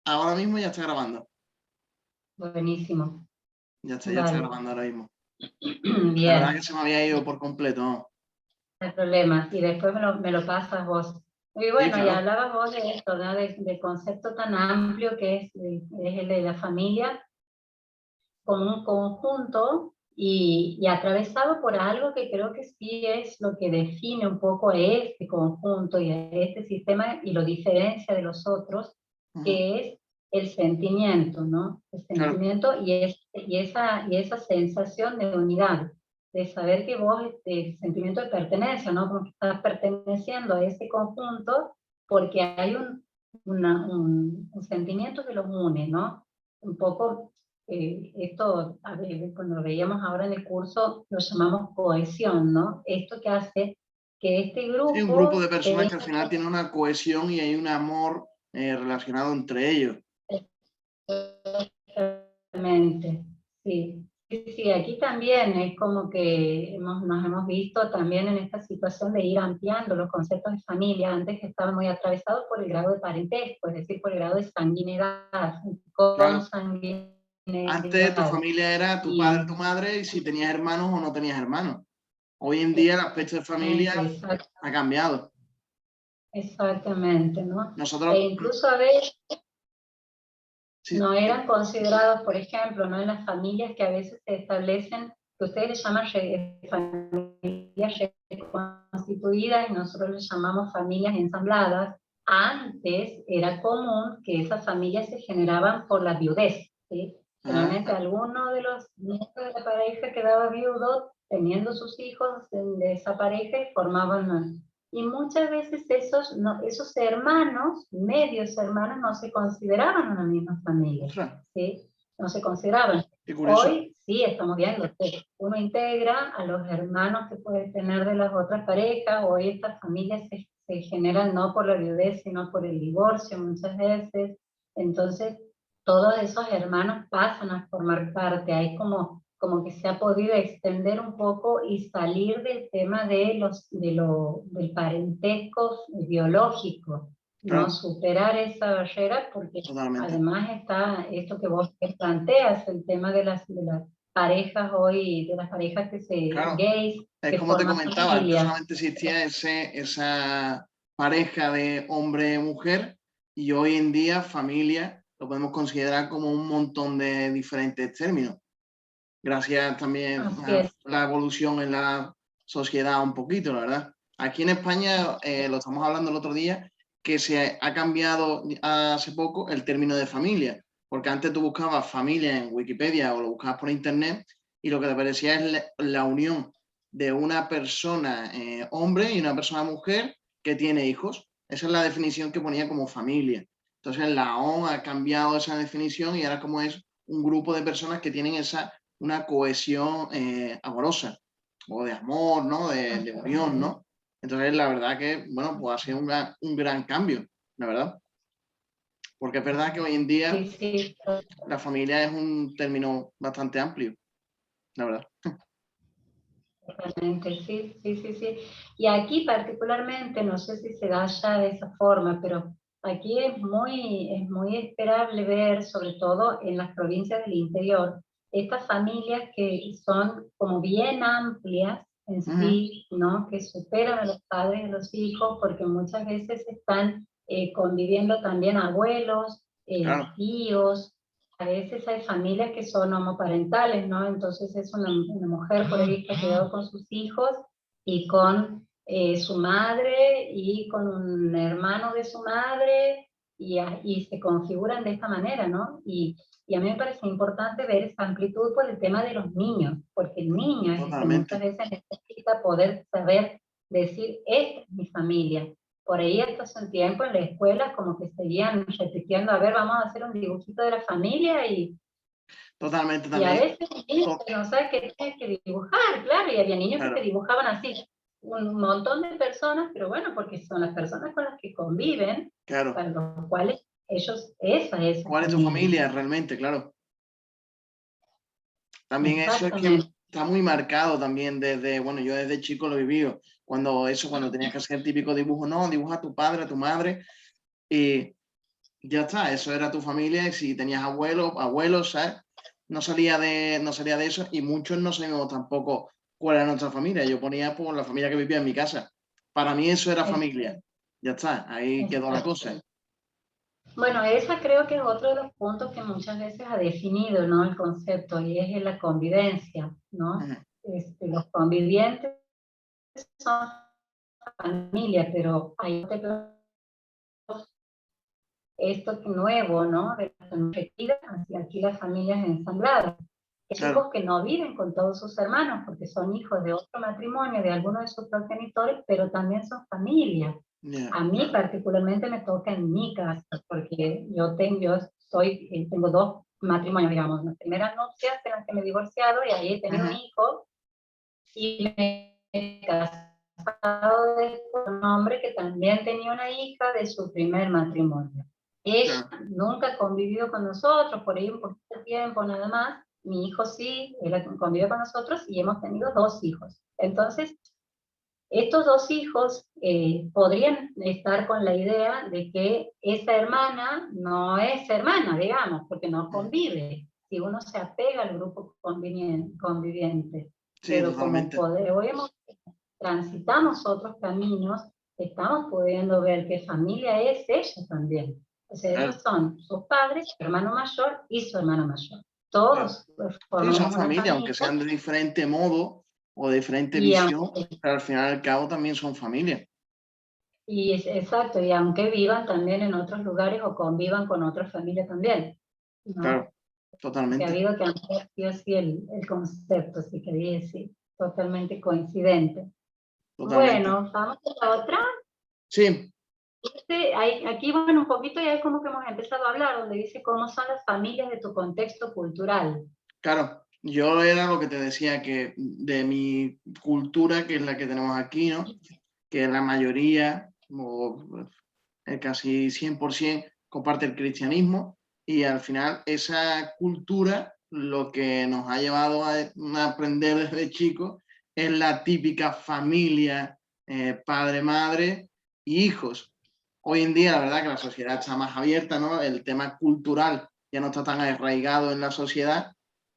ahora mismo ya está grabando. Buenísimo. Ya está grabando ahora mismo. Bien. La verdad que se me había ido por completo, ¿no? No hay problema. Y después me lo pasas vos. Y bueno, Sí, claro. y hablabas vos de esto, ¿no? Del concepto tan amplio que es el de la familia como un conjunto y atravesado por algo que creo que sí es lo que define un poco a este conjunto y a este sistema y lo diferencia de los otros, que es el sentimiento, ¿no? El sentimiento y esa sensación de unidad, de saber que vos, el sentimiento de pertenencia, ¿no? Como que estás perteneciendo a ese conjunto porque hay un sentimiento que los une, ¿no? Un poco esto, a ver, cuando lo veíamos ahora en el curso, lo llamamos cohesión, ¿no? Esto que hace que este grupo... Sí, un grupo de personas que al final tiene una cohesión y hay un amor relacionado entre ellos. Exactamente, sí. Sí, aquí también es como que nos hemos visto también en esta situación de ir ampliando los conceptos de familia. Antes estaba muy atravesado por el grado de parentesco, es decir, por el grado de sanguinidad, consanguinidad. Antes tu familia era tu padre, tu madre, y si tenías hermanos o no tenías hermanos. Hoy en día el aspecto de familia ha cambiado. Exactamente, ¿no? Nosotros, E incluso a veces sí, no eran considerados, por ejemplo, ¿no? En las familias que a veces se establecen, que ustedes les llaman familias reconstituidas y nosotros les llamamos familias ensambladas. Antes era común que esas familias se generaban por la viudez, ¿sí? Generalmente alguno de los miembros de la pareja quedaba viudo teniendo sus hijos de esa pareja y formaban... Y muchas veces esos hermanos, medios hermanos, no se consideraban una misma familia, ¿sí? No se consideraban. Hoy sí estamos viendo que uno integra a los hermanos que puede tener de las otras parejas. Hoy estas familias se generan no por la viudez, sino por el divorcio muchas veces. Entonces, todos esos hermanos pasan a formar parte. Hay como que se ha podido extender un poco y salir del tema del parentesco biológico, ¿no? Superar esa barrera, porque además está esto que vos planteas, el tema de las parejas hoy, de las parejas que se gays. Es como te comentaba, antes solamente existía esa pareja de hombre-mujer y hoy en día familia lo podemos considerar como un montón de diferentes términos. Gracias también a la evolución en la sociedad un poquito, la verdad. Aquí en España, lo estamos hablando el otro día, que se ha cambiado hace poco el término de familia, porque antes tú buscabas familia en Wikipedia o lo buscabas por internet y lo que te parecía es la unión de una persona hombre y una persona mujer que tiene hijos. Esa es la definición que ponía como familia. Entonces la ONU ha cambiado esa definición y ahora como es un grupo de personas que tienen una cohesión amorosa o de amor, ¿no? De unión, ¿no? Entonces, la verdad que, bueno, pues ha sido un gran cambio, la verdad. Porque es verdad que hoy en día la familia es un término bastante amplio, la verdad. Totalmente, sí. Y aquí particularmente, no sé si se da ya de esa forma, pero aquí es muy esperable ver, sobre todo en las provincias del interior, estas familias que son como bien amplias en sí, ¿no? Que superan a los padres de los hijos, porque muchas veces están conviviendo también abuelos, tíos. A veces hay familias que son homoparentales, ¿no? Entonces es una mujer por ahí que ha quedado con sus hijos y con su madre y con un hermano de su madre y se configuran de esta manera, ¿no? Y a mí me parece importante ver esa amplitud por el tema de los niños, porque el niño es el que muchas veces necesita poder saber decir, esta es mi familia. Por ahí hasta hace un tiempo en la escuela como que seguían repitiendo, a ver, vamos a hacer un dibujito de la familia y... Totalmente Y a también. veces niños que no saben qué tienes que dibujar, claro, y había niños que te dibujaban así, un montón de personas, pero bueno, porque son las personas con las que conviven, para los cuales ellos, esa es su ¿Cuál es tu familia realmente? Claro. También eso es que está muy marcado también desde, bueno, yo desde chico lo he vivido, cuando tenías que hacer el típico dibujo, no, dibuja a tu padre, a tu madre, y ya está, eso era tu familia y si tenías abuelos, ¿sabes? No salía de eso y muchos no sabíamos tampoco cuál era nuestra familia. Yo ponía por la familia que vivía en mi casa. Para mí eso era Es- familia. Ya está, ahí quedó la Exacto. cosa. Bueno, esa creo que es otro de los puntos que muchas veces ha definido, ¿no? El concepto, y es la convivencia, ¿no? Ujú. Los convivientes son familia, pero hay esto nuevo, ¿no? De la perspectiva hacia aquí las familias ensambladas. Claro, Chicos que no viven con todos sus hermanos porque son hijos de otro matrimonio, de alguno de sus progenitores, pero también son familia. ya, A mí particularmente me toca en mi casa, porque tengo dos matrimonios, digamos, las primeras nupcias en las que me he divorciado y ahí he tenido un ujú, hijo y me he casado con un hombre que también tenía una hija de su primer matrimonio. Ella claro, nunca convivió con nosotros, por ahí un poquito de tiempo nada más. Mi hijo sí, él convivió con nosotros y hemos tenido dos hijos. Entonces, estos dos hijos podrían estar con la idea de que esa hermana no es hermana, digamos, porque no ujú. convive, si uno se apega al grupo conviviente. Sí, Pero como totalmente. transitamos otros caminos, estamos pudiendo ver que familia es ella también. O sea, Claro, ellos son sus padres, su hermano mayor y su hermano mayor. claro. Todos Sí, son formamos una familia, aunque familia sean de diferente modo o de diferente y visión, pero al final y al cabo también son familia. exacto, y aunque vivan también en otros lugares o convivan con otras familias también, ¿no? Claro, Que ha totalmente, habido que cambiar sí o sí el concepto, si quería decir, totalmente coincidente. totalmente. Bueno, vamos a la otra. Sí, Aquí, bueno, un poquito ya es como que hemos empezado a hablar, donde dice cómo son las familias de tu contexto cultural. claro, yo era lo que te decía, que de mi cultura, que es la que tenemos aquí, ¿no? Que la mayoría, o el casi 100%, comparte el cristianismo y al final esa cultura lo que nos ha llevado a aprender desde chicos es la típica familia, padre, madre y hijos. Hoy en día, la verdad que la sociedad está más abierta, ¿no? El tema cultural ya no está tan arraigado en la sociedad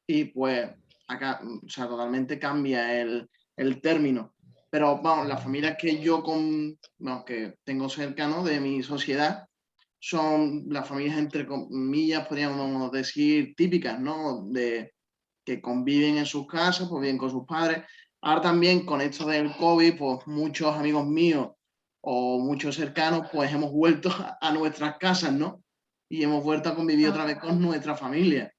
y pues acá, o sea, totalmente cambia el término. Pero vamos, las familias que no, que tengo cercano de mi sociedad son las familias, entre comillas, podríamos decir, típicas, ¿no? De que conviven en sus casas, pues bien con sus padres. Ahora también con esto del COVID, pues muchos amigos míos o muchos cercanos, pues hemos vuelto a nuestras casas, ¿no? Y hemos vuelto a convivir otra vez con nuestra familia.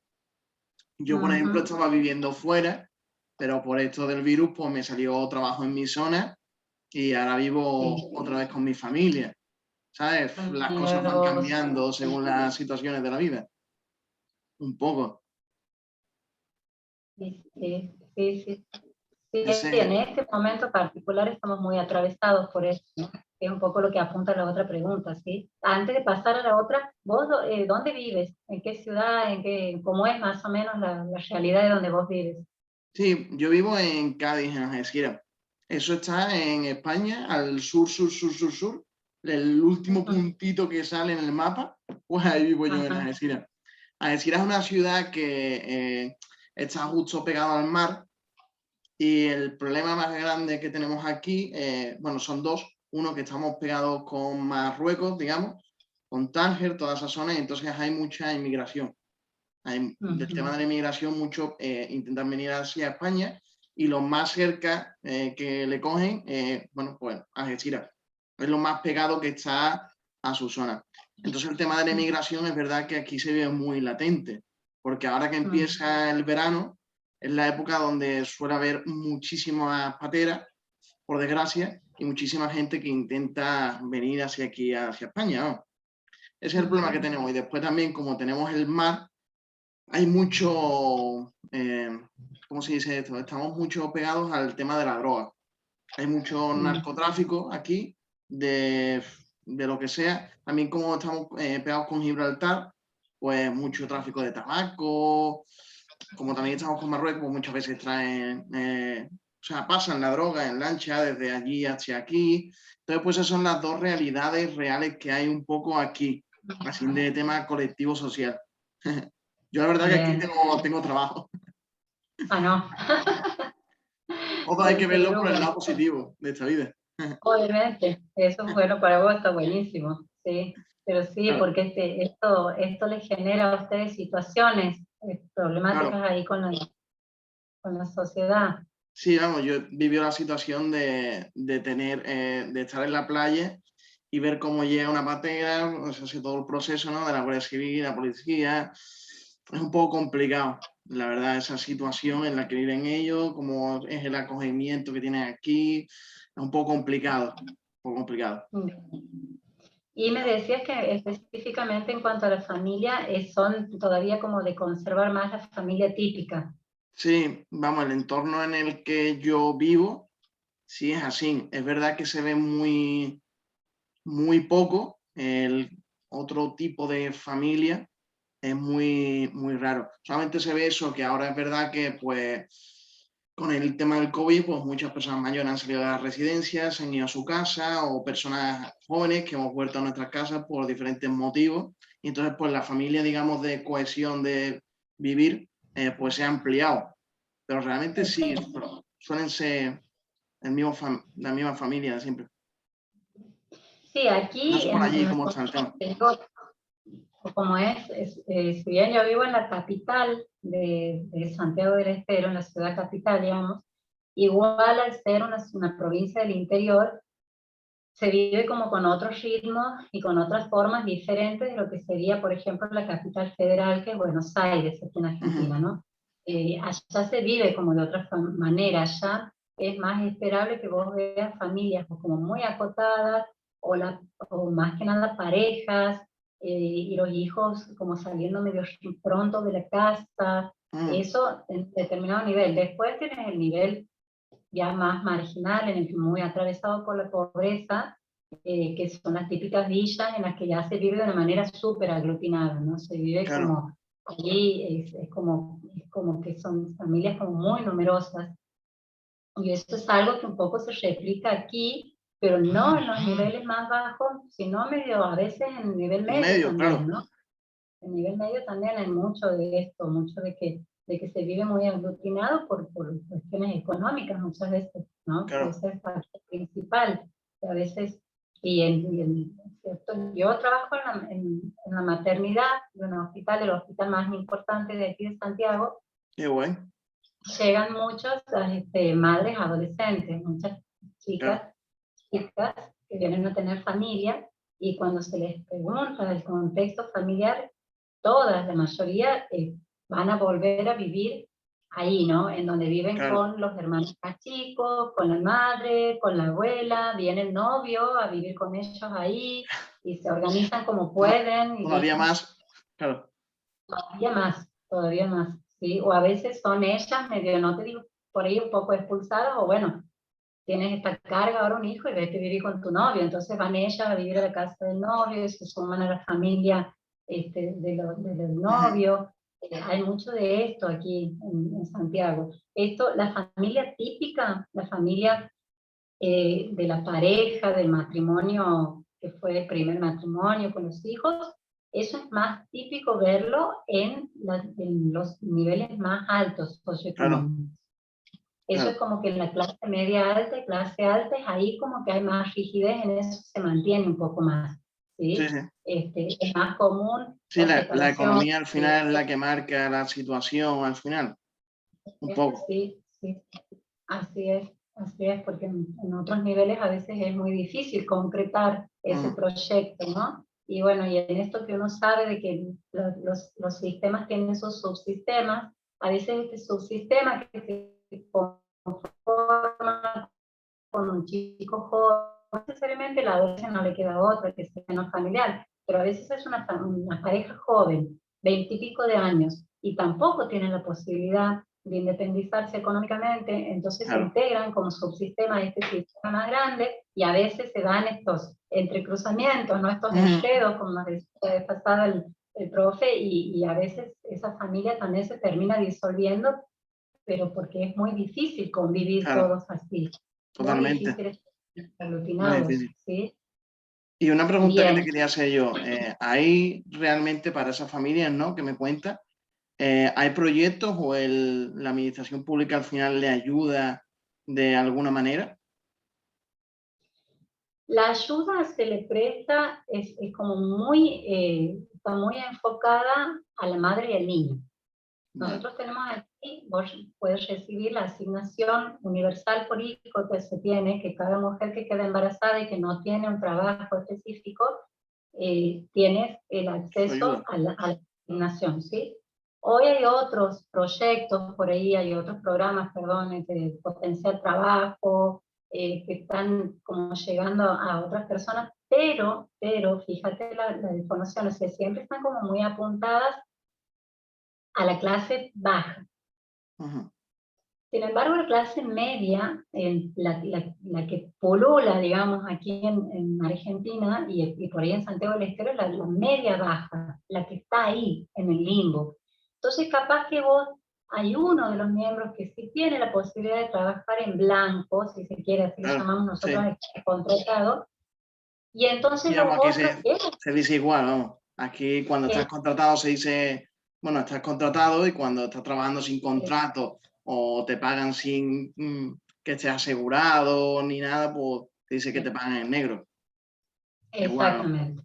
Yo, por ejemplo, Ujú. estaba viviendo fuera, pero por esto del virus, pues me salió trabajo en mi zona y ahora vivo Sí, otra vez con mi familia. ¿Sabes? Las cosas van cambiando según las situaciones de la vida, un poco. sí, sí, sí, sí. Sí, en Ese, este momento particular estamos muy atravesados por eso, ¿no? Que es un poco lo que apunta la otra pregunta, ¿sí? Antes de pasar a la otra, ¿vos dónde vives? ¿En qué ciudad? ¿Cómo es más o menos la realidad de donde vos vives? sí, yo vivo en Cádiz, en Algeciras. Eso está en España, al sur, sur, sur, sur, sur. El último Ujú. puntito que sale en el mapa, pues ahí vivo yo en Ajá. Algeciras. Algeciras es una ciudad que está justo pegado al mar. Y el problema más grande que tenemos aquí, bueno, son dos. Uno, que estamos pegados con Marruecos, digamos, con Tánger, toda esa zona, y entonces hay mucha inmigración. Hay, del tema Ujú. de la inmigración, muchos intentan venir hacia España y lo más cerca que le cogen, bueno, pues Algeciras. Es lo más pegado que está a su zona. Entonces el tema de la inmigración es verdad que aquí se ve muy latente, porque ahora que Ujú. empieza el verano, es la época donde suele haber muchísimas pateras, por desgracia, y muchísima gente que intenta venir hacia aquí, hacia España, ¿no? Ese es el problema que Ujú. tenemos. Y después también, como tenemos el mar, hay mucho, ¿cómo se dice esto? Estamos mucho pegados al tema de la droga. Hay mucho Ujú. narcotráfico aquí, de lo que sea. También como estamos pegados con Gibraltar, pues mucho tráfico de tabaco. Como también estamos con Marruecos, pues muchas veces traen, o sea, pasan la droga en lancha desde allí hacia aquí. Entonces, pues esas son las dos realidades reales que hay un poco aquí. así de tema colectivo social. Yo la verdad que aquí Bien. tengo trabajo. Ah, no. Todo hay que verlo por el lado Seguro, positivo de esta vida. obviamente, eso es bueno para vos, está buenísimo, sí. Pero sí, Claro, porque esto les genera a ustedes situaciones claro. problemáticas ahí con la sociedad. Sí, vamos, yo viví la situación de tener, de estar en la playa y ver cómo llega una patera, o sea, así todo el proceso, ¿no? De la Guardia Civil, la policía. Es un poco complicado, la verdad, esa situación en la que viven ellos, cómo es el acogimiento que tienen aquí. Es un poco complicado, un poco complicado. Y me decías que específicamente en cuanto a la familia, son todavía como de conservar más la familia típica. Sí, vamos, el entorno en el que yo vivo, sí es así. Es verdad que se ve muy, muy poco el otro tipo de familia, es muy, muy raro. Solamente se ve eso, que ahora es verdad que pues con el tema del COVID, pues muchas personas mayores han salido de las residencias, se han ido a su casa, o personas jóvenes que hemos vuelto a nuestras casas por diferentes motivos. Y entonces, pues la familia, digamos, de cohesión, de vivir, pues se ha ampliado. Pero realmente sí, suelen ser la misma familia de siempre. Sí, No aquí sé por allí en cómo nuestro está el tema. como si bien yo vivo en la capital de Santiago del Estero, en la ciudad capital, digamos, igual al ser una provincia del interior, se vive como con otros ritmos y con otras formas diferentes de lo que sería, por ejemplo, la capital federal, que es Buenos Aires, aquí en Ujú, Argentina, ¿no? Allá se vive como de otra manera, allá es más esperable que vos veas familias como muy acotadas, o más que nada parejas, y los hijos como saliendo medio pronto de la casa, ujú, eso en determinado nivel. Después tienes el nivel ya más marginal, en el que muy atravesado por la pobreza, que son las típicas villas en las que ya se vive de una manera súper aglutinada, ¿no? Se vive claro, como, allí es como que son familias como muy numerosas, y esto es algo que un poco se replica aquí, pero no en los niveles más bajos, sino medio, a veces en el nivel en medio medio, también, claro, ¿no? En nivel medio también hay mucho de esto, mucho de que se vive muy aglutinado por cuestiones económicas muchas veces, ¿no? Que claro. ese es el factor principal, que a veces, ¿cierto? Yo trabajo en la maternidad de un hospital, el hospital más importante de aquí de Santiago. Qué guay, Llegan muchas madres adolescentes, muchas claro, chicas, chicas que vienen a tener familia, y cuando se les pregunta el contexto familiar, todas, la mayoría, van a volver a vivir ahí, ¿no? En donde viven claro. con los hermanos más chicos, con la madre, con la abuela, viene el novio a vivir con ellos ahí, y se organizan como pueden, y Todavía dejan más, claro, todavía más, ¿sí? O a veces son ellas medio, no te digo, por ahí un poco expulsadas, o bueno, tienes esta carga ahora un hijo y vete a vivir con tu novio, entonces van ellas a vivir a la casa del novio, y se suman a la familia del ujú, novio. Hay mucho de esto aquí en Santiago. Esto, la familia típica, la familia de la pareja, del matrimonio, que fue el primer matrimonio con los hijos, eso es más típico verlo en los niveles más altos claro, socioeconómicos. Eso es claro. como que en la clase media alta y clase alta, es ahí como que hay más rigidez, en eso se mantiene un poco más, Sí, ¿sí? sí. Es más común Sí, la la separación. economía al final es la que marca la situación al final, un poco, Sí, sí, así es, porque en otros niveles a veces es muy difícil concretar ese ujú, proyecto, ¿no? Y bueno, y en esto que uno sabe de que los sistemas tienen sus subsistemas, a veces este subsistema que se conforma con un chico joven, no necesariamente la adolescencia no le queda otra que sea no familiar, pero a veces es una pareja joven, 20 y pico de años, y tampoco tienen la posibilidad de independizarse económicamente, entonces se claro, integran como subsistema a este sistema más grande, y a veces se dan estos entrecruzamientos, ¿no? Estos ujú, enredos, como nos decía pasado el profe, y a veces esa familia también se termina disolviendo, pero porque es muy difícil convivir claro, todos así, muy totalmente, difíciles, muy aglutinados, difícil. ¿sí? Y una pregunta que te Bien. quería hacer yo, ¿hay realmente para esas familias, ¿no?, que me cuentas, hay proyectos o la administración pública al final le ayuda de alguna manera? La ayuda se le presta, es como muy, está muy enfocada a la madre y al niño. Vale, Nosotros tenemos aquí, vos puedes recibir la asignación universal por hijo que se tiene, que cada mujer que queda embarazada y que no tiene un trabajo específico, tienes el eso acceso ayuda. a la asignación, ¿sí? Hoy hay otros proyectos, por ahí hay otros programas, perdón, de potenciar trabajo, que están como llegando a otras personas, pero fíjate la información, o sea, siempre están como muy apuntadas a la clase baja. Ujú. Sin embargo, la clase media, la que pulula, digamos, aquí en Argentina y por ahí en Santiago del Estero, la media baja, la que está ahí, en el limbo. Entonces, capaz que vos, hay uno de los miembros que sí tiene la posibilidad de trabajar en blanco, si se quiere, así le Claro, llamamos nosotros sí. el contratado, y entonces Sí, los vamos, aquí otros que se dice igual, vamos. Aquí cuando estás contratado se dice, bueno, estás contratado, y cuando estás trabajando sin contrato o te pagan sin que estés asegurado ni nada, pues te dice que te pagan en negro. Igual, ¿no? exactamente.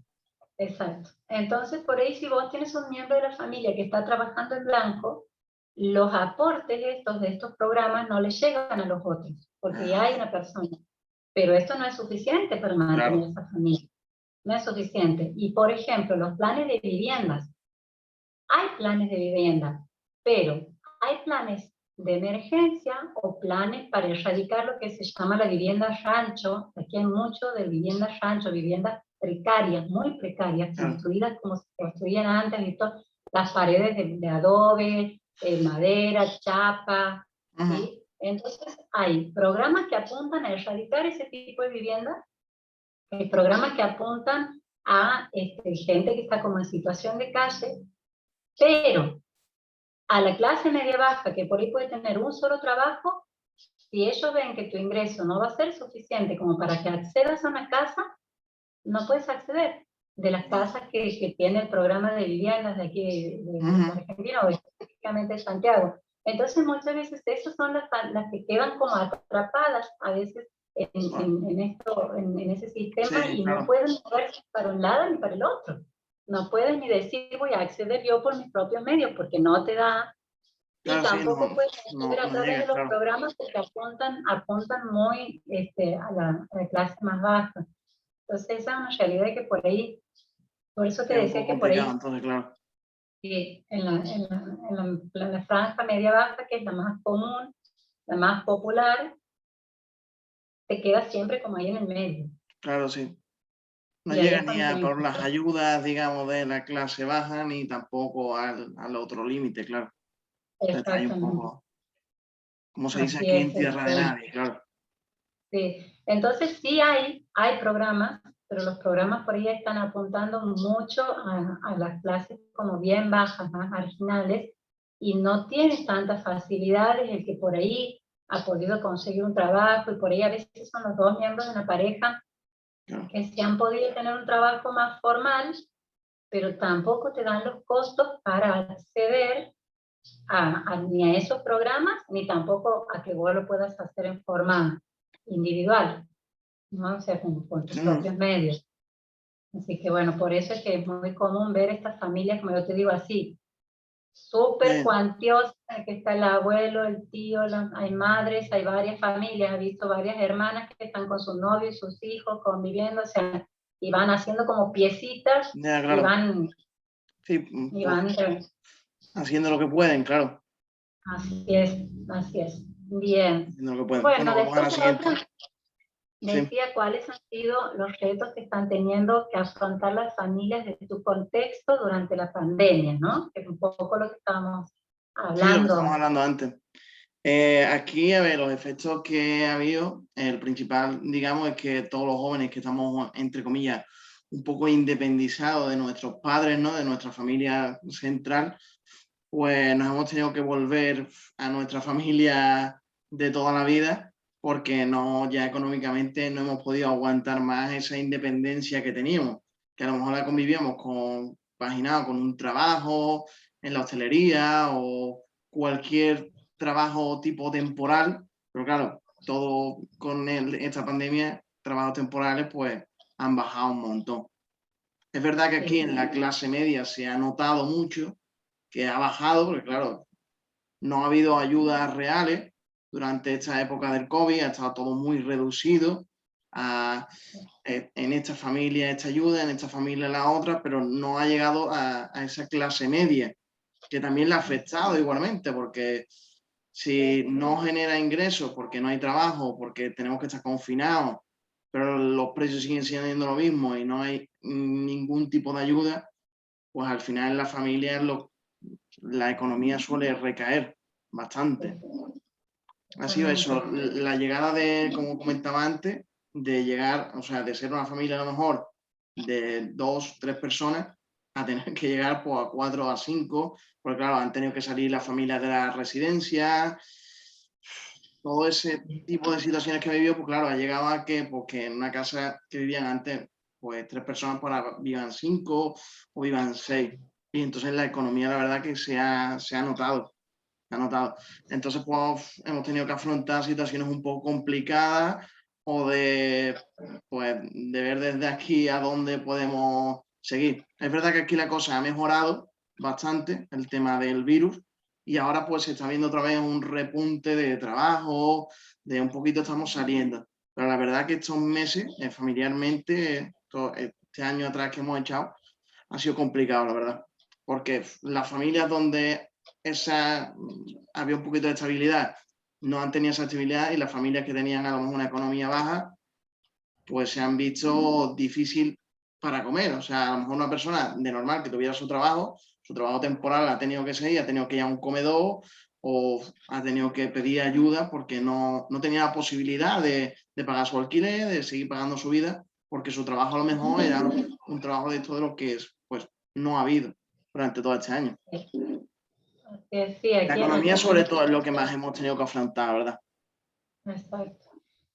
Exacto. Entonces, por ahí, si vos tienes un miembro de la familia que está trabajando en blanco, los aportes estos de estos programas no le llegan a los otros, porque ya hay Ah, una persona. Pero esto no es suficiente para mantener claro, esa familia. No es suficiente. Y, por ejemplo, los planes de viviendas. Hay planes de vivienda, pero hay planes de emergencia o planes para erradicar lo que se llama la vivienda rancho. Aquí hay mucho de vivienda rancho, viviendas precarias, muy precarias, claro. construidas como se construían antes, visto las paredes de adobe, madera, chapa, Ujú. ¿sí? Entonces hay programas que apuntan a erradicar ese tipo de vivienda, hay programas que apuntan a gente que está como en situación de calle, pero a la clase media baja, que por ahí puede tener un solo trabajo, si ellos ven que tu ingreso no va a ser suficiente como para que accedas a una casa, no puedes acceder de las casas que tiene el programa de viviendas de aquí de Ujú. Argentina o específicamente de Santiago. Entonces muchas veces esas son las que quedan como atrapadas a veces Bueno, en ese sistema sí, y no claro. pueden moverse para un lado ni para el otro. No pueden ni decir voy a acceder yo por mis propios medios porque no te da, y Claro, sí, tampoco pueden acceder a no través de llega, los claro. programas porque apuntan muy a la clase más baja. Entonces esa es una realidad que por ahí, por eso te Es un decía poco que por complicado, ahí entonces, claro. sí, en la franja media baja, que es la más común, la más popular, te quedas siempre como ahí en el medio. Claro, sí. No Y ahí llega es ni cuando a tenés por que las hacer. ayudas, digamos, de la clase baja, ni tampoco al otro límite, claro. Está ahí un Exactamente. poco, como se dice Así aquí, es. en tierra de nadie, claro. Sí. Entonces sí hay programas, pero los programas por ahí están apuntando mucho a las clases como bien bajas, más marginales, y no tienes tantas facilidades el que por ahí ha podido conseguir un trabajo, y por ahí a veces son los dos miembros de una pareja Claro, que sí han podido tener un trabajo más formal, pero tampoco te dan los costos para acceder ni a esos programas, ni tampoco a que vos lo puedas hacer en forma individual, ¿no? O sea, con tus ujú, propios medios. Así que bueno, por eso es que es muy común ver estas familias, como yo te digo, así, súper sí, cuantiosas, que está el abuelo, el tío, hay madres, hay varias familias, he visto varias hermanas que están con sus novios y sus hijos conviviendo, o sea, y van haciendo como piecitas ya, y claro. van, Sí, y pues van, haciendo lo que pueden, claro. así es, así es. Bien. Haciendo lo que pueden. Bueno, Bueno, vamos a la después la siguiente. otra Sí. decía cuáles han sido los retos que están teniendo que afrontar las familias de tu contexto durante la pandemia, ¿no? Que es un poco lo que estábamos Sí, lo que estábamos hablando. hablando antes. Aquí, a ver, los efectos que ha habido, el principal, digamos, es que todos los jóvenes que estamos, entre comillas, un poco independizados de nuestros padres, ¿no? De nuestra familia central, pues nos hemos tenido que volver a nuestra familia de toda la vida, porque no, ya económicamente no hemos podido aguantar más esa independencia que teníamos, que a lo mejor la convivíamos compaginado con un trabajo en la hostelería o cualquier trabajo tipo temporal, pero claro, todo con esta pandemia, trabajos temporales, pues han bajado un montón. Es verdad que aquí en la clase media se ha notado mucho que ha bajado, porque claro, no ha habido ayudas reales durante esta época del COVID, ha estado todo muy reducido. En esta familia esta ayuda, en esta familia la otra, pero no ha llegado a esa clase media, que también le ha afectado igualmente, porque si no genera ingresos porque no hay trabajo, porque tenemos que estar confinados, pero los precios siguen siendo lo mismo y no hay ningún tipo de ayuda, pues al final en la familia la economía suele recaer bastante. Ha sido eso, la llegada de, como comentaba antes, de llegar, o sea, de ser una familia a lo mejor de 2, 3 personas, a tener que llegar pues, a 4 o a 5, porque claro, han tenido que salir las familias de la residencia, todo ese tipo de situaciones que he vivido, pues claro, ha llegado a que, pues, que en una casa que vivían antes, pues 3 personas para vivan 5 o vivan 6. Y entonces la economía, la verdad que se ha notado. Entonces, pues hemos tenido que afrontar situaciones un poco complicadas o pues, de ver desde aquí a dónde podemos seguir. Es verdad que aquí la cosa ha mejorado bastante, el tema del virus, y ahora pues se está viendo otra vez un repunte de trabajo, de un poquito estamos saliendo. Pero la verdad que estos meses, familiarmente, este año atrás que hemos echado, ha sido complicado, la verdad. Porque las familias donde había un poquito de estabilidad, no han tenido esa estabilidad, y las familias que tenían a lo mejor una economía baja, pues se han visto difícil para comer. O sea, a lo mejor una persona de normal que tuviera su trabajo temporal ha tenido que seguir, ha tenido que ir a un comedor o ha tenido que pedir ayuda porque no tenía la posibilidad de pagar su alquiler, de seguir pagando su vida, porque su trabajo a lo mejor era un trabajo de todo lo que pues no ha habido durante todo este año. Sí, La aquí economía sobre todo es lo que más hemos tenido que afrontar, ¿verdad? Exacto.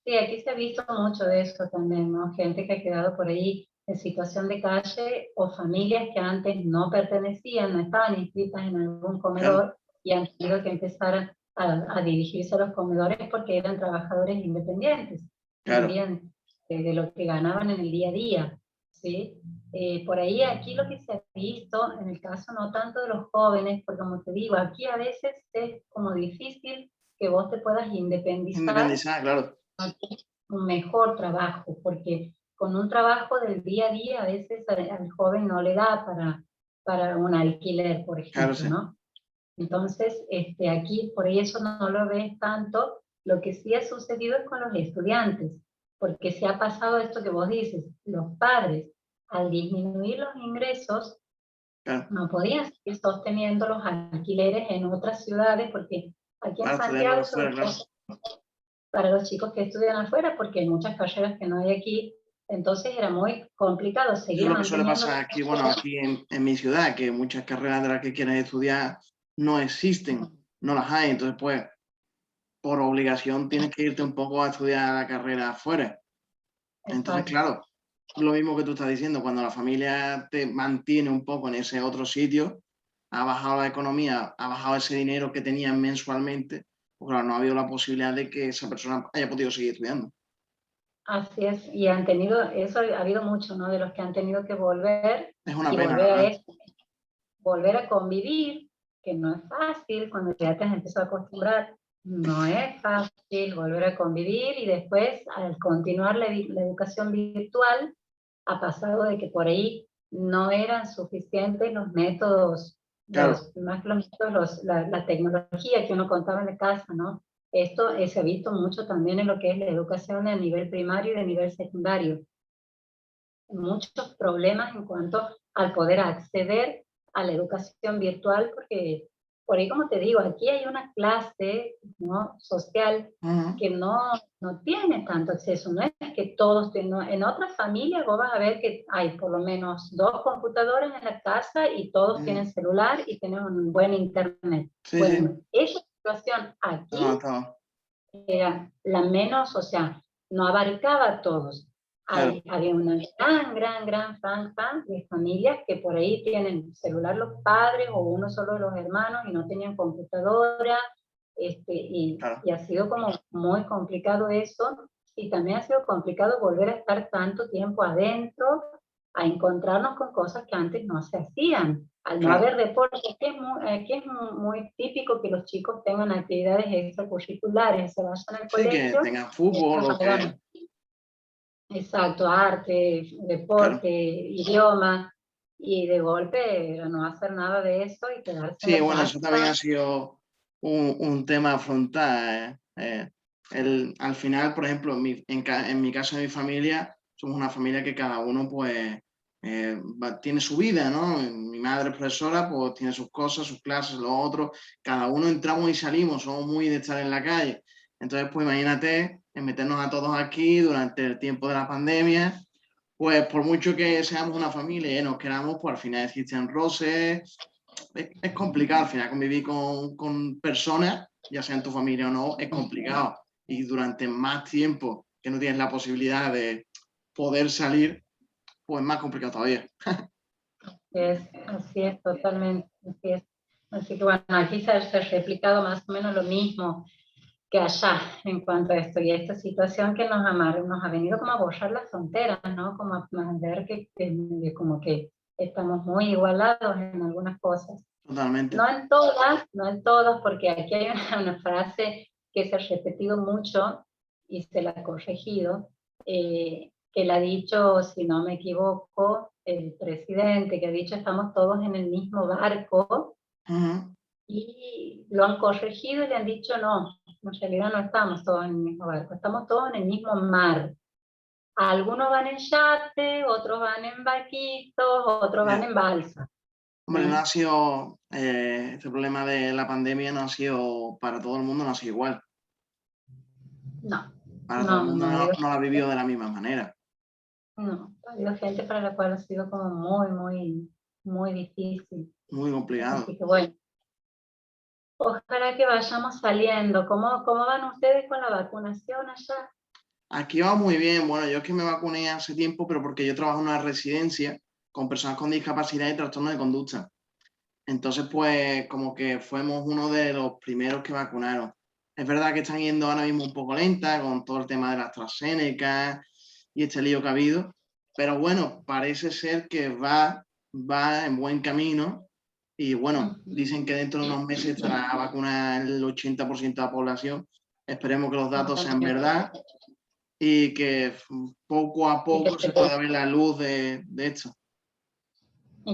Sí, aquí se ha visto mucho de eso también, ¿no? Gente que ha quedado por ahí en situación de calle o familias que antes no pertenecían, no estaban inscritas en algún comedor, Claro. Y han tenido que empezar a dirigirse a los comedores porque eran trabajadores independientes, Claro. vivían de lo que ganaban en el día a día, ¿sí? Por ahí aquí lo que se ha visto, en el caso no tanto de los jóvenes, porque como te digo, aquí a veces es como difícil que vos te puedas independizar, claro. un mejor trabajo, porque con un trabajo del día a día a veces al joven no le da para un alquiler, por ejemplo, Claro, sí. ¿no? Entonces, aquí por ahí eso no lo ves tanto. Lo que sí ha sucedido es con los estudiantes, porque se ha pasado esto que vos dices, los padres, al disminuir los ingresos, Claro. no podían seguir sosteniendo los alquileres en otras ciudades, porque aquí en Santiago, sobre todo, para los chicos que estudian afuera, porque hay muchas carreras que no hay aquí, entonces era muy complicado Eso seguir es lo que suele manteniendo. pasar aquí, bueno, aquí en mi ciudad, que muchas carreras de las que quieres estudiar no existen, no las hay, entonces pues por obligación tienes que irte un poco a estudiar la carrera afuera. Entonces, claro, lo mismo que tú estás diciendo, cuando la familia te mantiene un poco en ese otro sitio, ha bajado la economía, ha bajado ese dinero que tenían mensualmente, pues claro, no ha habido la posibilidad de que esa persona haya podido seguir estudiando. Así es, y han tenido, eso ha habido mucho, ¿no? De los que han tenido que volver Es una y pena, volver a ¿verdad? esto, volver a convivir, que no es fácil, cuando ya te has empezado a acostumbrar, no es fácil volver a convivir, y después al continuar la educación virtual, ha pasado de que por ahí no eran suficientes los métodos, Claro. más que los métodos, la tecnología que uno contaba en la casa, ¿no? Esto se ha visto mucho también en lo que es la educación a nivel primario y de nivel secundario. Muchos problemas en cuanto al poder acceder a la educación virtual, porque por ahí, como te digo, aquí hay una clase, ¿no?, social que no tiene tanto acceso. No es que todos tienen, en otras familias vos vas a ver que hay por lo menos 2 computadoras en la casa y todos tienen celular y tienen un buen internet. Sí, Bueno, esa situación aquí no. era la menos, o sea, no abarcaba a todos. claro. Había una gran franja de familias que por ahí tienen celular los padres o uno solo de los hermanos y no tenían computadora, Claro. y ha sido como muy complicado eso, y también ha sido complicado volver a estar tanto tiempo adentro, a encontrarnos con cosas que antes no se hacían. Al no Claro. haber deporte, aquí es muy típico que los chicos tengan actividades extracurriculares, se vayan al Sí, que colegio, tengan fútbol o que... exacto, arte, Claro. deporte, idioma, y de golpe era no hacer nada de eso y quedarse en Sí, la bueno, eso también ha casa. sido un tema a afrontar. Al final, por ejemplo, en mi caso, en mi familia, somos una familia que cada uno pues tiene su vida, ¿no? Mi madre es profesora, pues tiene sus cosas, sus clases, lo otro. Cada uno entramos y salimos, somos muy de estar en la calle. Entonces, pues imagínate en meternos a todos aquí durante el tiempo de la pandemia, pues por mucho que seamos una familia y nos queramos, pues al final existen roces. Es complicado al final convivir con personas, ya sea en tu familia o no, es complicado. Y durante más tiempo que no tienes la posibilidad de poder salir, pues es más complicado todavía. Así es, totalmente, así es. Así que bueno, aquí se ha replicado más o menos lo mismo que allá en cuanto a esto, y esta situación que nos ha venido como a borrar las fronteras, ¿no? Como a ver como que estamos muy igualados en algunas cosas. Totalmente. No en todas, porque aquí hay una frase que se ha repetido mucho y se la ha corregido, que la ha dicho, si no me equivoco, el presidente, que ha dicho estamos todos en el mismo barco, Ujú. y lo han corregido y le han dicho no, en realidad no estamos todos en el mismo barco, estamos todos en el mismo mar. Algunos van en yate, otros van en barquitos, otros van Ya. en balsa. Hombre, no ha sido, este problema de la pandemia no ha sido para todo el mundo, no ha sido igual. No, Para todo el no, no, mundo no, ha no, habido no lo ha vivido de la misma manera. no, ha habido gente para la cual ha sido como muy difícil. Muy complicado. Así que bueno, ojalá que vayamos saliendo. ¿Cómo van ustedes con la vacunación allá? Aquí va muy bien. Bueno, yo es que me vacuné hace tiempo, pero porque yo trabajo en una residencia con personas con discapacidad y trastornos de conducta. Entonces, pues como que fuimos uno de los primeros que vacunaron. Es verdad que están yendo ahora mismo un poco lenta con todo el tema de la AstraZeneca y este lío que ha habido, pero bueno, parece ser que va en buen camino y bueno, dicen que dentro de unos meses estará vacunada el 80% de la población. Esperemos que los datos sean verdad y que poco a Y que poco se se vea, pueda ver la luz de esto.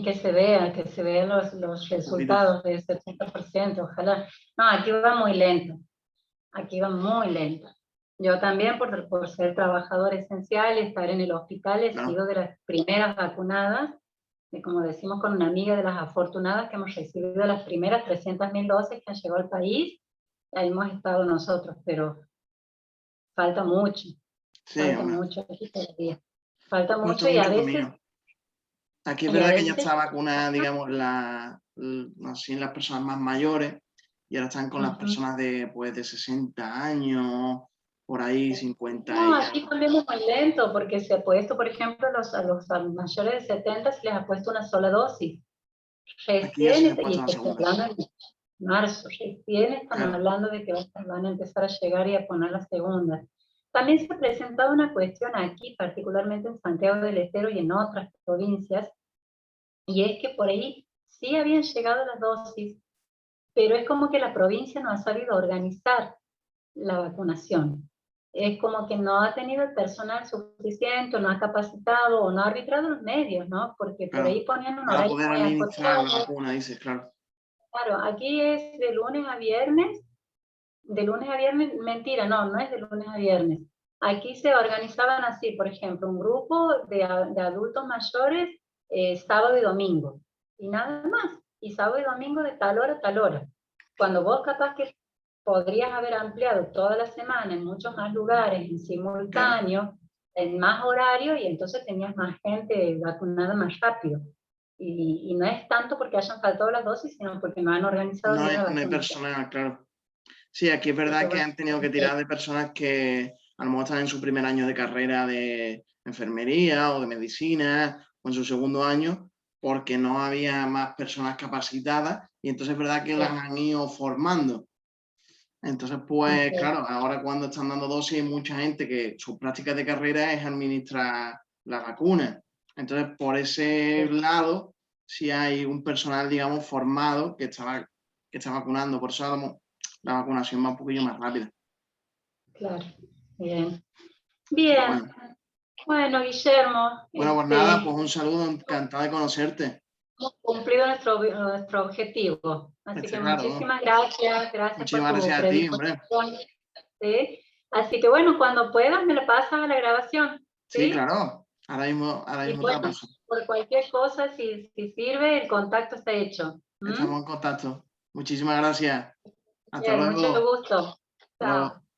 que se vean los Un poquito. resultados de ese 80%, ojalá. No, aquí va muy lento, aquí va muy lento. Yo también, por ser trabajador esencial y estar en el hospital, he Claro. sido de las primeras vacunadas, y como decimos con una amiga, de las afortunadas que hemos recibido las primeras 300.000 dosis que han llegado al país. Ahí hemos estado nosotros, pero falta mucho, Sí, hombre, aquí todavía. Falta cuesta mucho mucho camino. Aquí es y a verdad que ya veces, está vacunada, digamos, así las personas más mayores y ahora están con las ujú. personas de 60 años, por ahí, 50 No, y aquí algo. también es muy lento porque se ha puesto, por ejemplo, a los mayores de 70 se les ha puesto una sola dosis. Aquí ya se Recién, les ha puesto y la te estoy segunda. hablando en marzo, recién están Claro, hablando de que van a empezar a llegar y a poner la segunda. También se ha presentado una cuestión aquí, particularmente en Santiago del Estero y en otras provincias, y es que por ahí sí habían llegado las dosis, pero es como que la provincia no ha sabido organizar la vacunación. Es como que no ha tenido el personal suficiente, no ha capacitado o no ha arbitrado los medios, ¿no? Porque por claro. ahí ponían un Para horario poder muy administrar la acotado. vacuna, dices, claro. Claro, aquí es de lunes a viernes, mentira, no es de lunes a viernes. Aquí se organizaban así, por ejemplo, un grupo de adultos mayores sábado y domingo, y nada más, y sábado y domingo de tal hora a tal hora. Cuando vos capaz que podrías haber ampliado toda la semana en muchos más lugares, en Claro. simultáneo, en más horario, y entonces tenías más gente vacunada más rápido. Y no es tanto porque hayan faltado las dosis, sino porque no han organizado bien la No hay vacunación. personal, claro. Sí, aquí es verdad que han tenido que tirar de personas que a lo mejor están en su primer año de carrera de enfermería o de medicina o en su segundo año, porque no había más personas capacitadas y entonces es verdad que las han ido formando. Entonces, pues claro, ahora cuando están dando dosis hay mucha gente que su práctica de carrera es administrar la vacuna. Entonces, por ese lado, sí hay un personal, digamos, formado que está vacunando. Por eso la vacunación va un poquillo más rápida. Claro, bien. Pero Bien, bueno, Guillermo, bueno, pues nada, pues un saludo, encantado de conocerte. hemos cumplido nuestro objetivo. Así que Claro, ¿no? muchísimas gracias por Muchísimas tu gracias a ti, hombre. predisposición. ¿Sí? Así que bueno, cuando puedas me la pasas a la grabación. Sí, claro. Ahora mismo Y te la bueno, paso. por cualquier cosa, si sirve, el contacto está hecho. Estamos en contacto. Muchísimas gracias. Hasta Bien, mucho luego. gusto. Hasta luego. Chao.